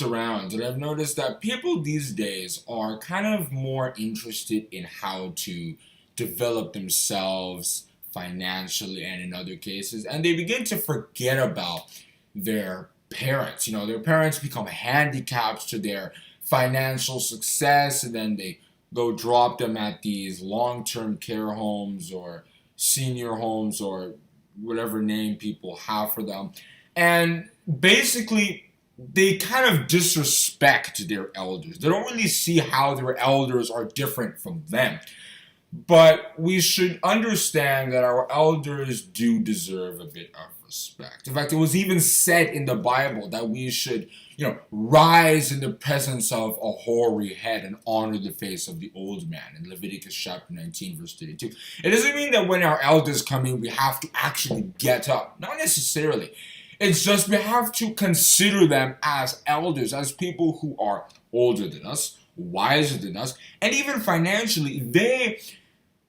looked around and I've noticed that people these days are kind of more interested in how to develop themselves financially and in other cases, and they begin to forget about their parents. Their parents become handicaps to their financial success, and then they go drop them at these long-term care homes or senior homes or whatever name people have for them. And basically, they kind of disrespect their elders. They don't really see how their elders are different from them. But we should understand that our elders do deserve a bit of respect. In fact, it was even said in the Bible that we should, rise in the presence of a hoary head and honor the face of the old man in Leviticus chapter 19, verse 32. It doesn't mean that when our elders come in, we have to actually get up. Not necessarily. It's just we have to consider them as elders, as people who are older than us, wiser than us, and even financially, they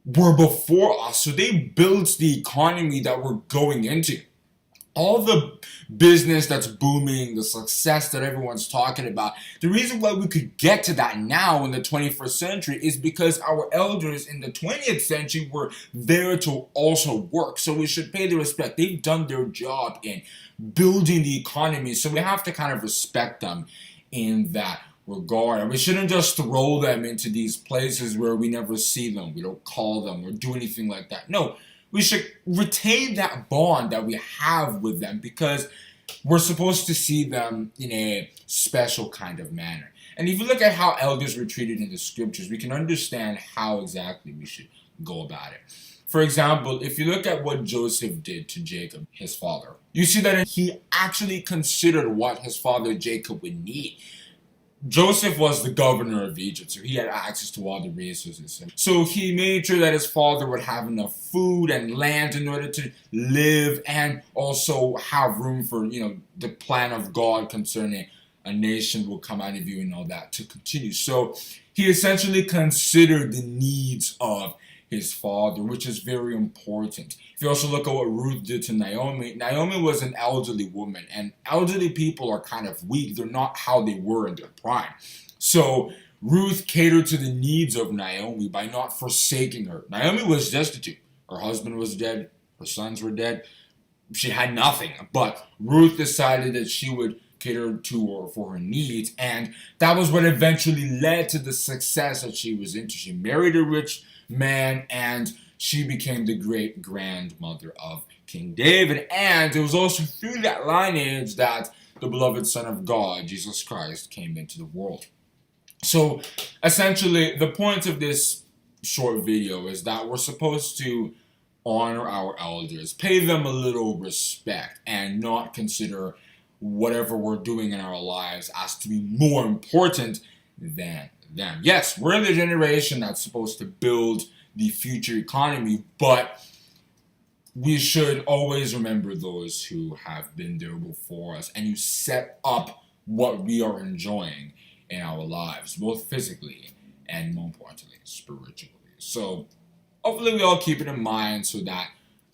were before us. So they built the economy that we're going into. All the business that's booming, the success that everyone's talking about, the reason why we could get to that now in the 21st century is because our elders in the 20th century were there to also work. So we should pay the respect. They've done their job in building the economy. So we have to kind of respect them in that regard. And we shouldn't just throw them into these places where we never see them. We don't call them or do anything like that. No. We should retain that bond that we have with them because we're supposed to see them in a special kind of manner. And if you look at how elders were treated in the scriptures, we can understand how exactly we should go about it. For example, if you look at what Joseph did to Jacob, his father, you see that he actually considered what his father Jacob would need. Joseph was the governor of Egypt, so he had access to all the resources. So he made sure that his father would have enough food and land in order to live and also have room for, the plan of God concerning a nation will come out of you and all that to continue. So he essentially considered the needs of his father, which is very important. If you also look at what Ruth did to Naomi, Naomi was an elderly woman, and elderly people are kind of weak. They're not how they were in their prime. So Ruth catered to the needs of Naomi by not forsaking her. Naomi was destitute. Her husband was dead. Her sons were dead. She had nothing. But Ruth decided that she would cater to her for her needs, and that was what eventually led to the success that she was into. She married a rich man, and she became the great grandmother of King David. And it was also through that lineage that the beloved Son of God, Jesus Christ, came into the world. So essentially, the point of this short video is that we're supposed to honor our elders, pay them a little respect, and not consider whatever we're doing in our lives as to be more important than them. Yes, we're the generation that's supposed to build the future economy, but we should always remember those who have been there before us, and you set up what we are enjoying in our lives, both physically and, more importantly, spiritually. So hopefully we all keep it in mind so that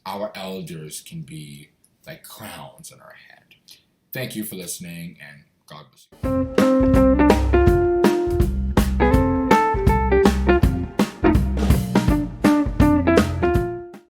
our elders can be like crowns on our head. Thank you for listening, and God bless you.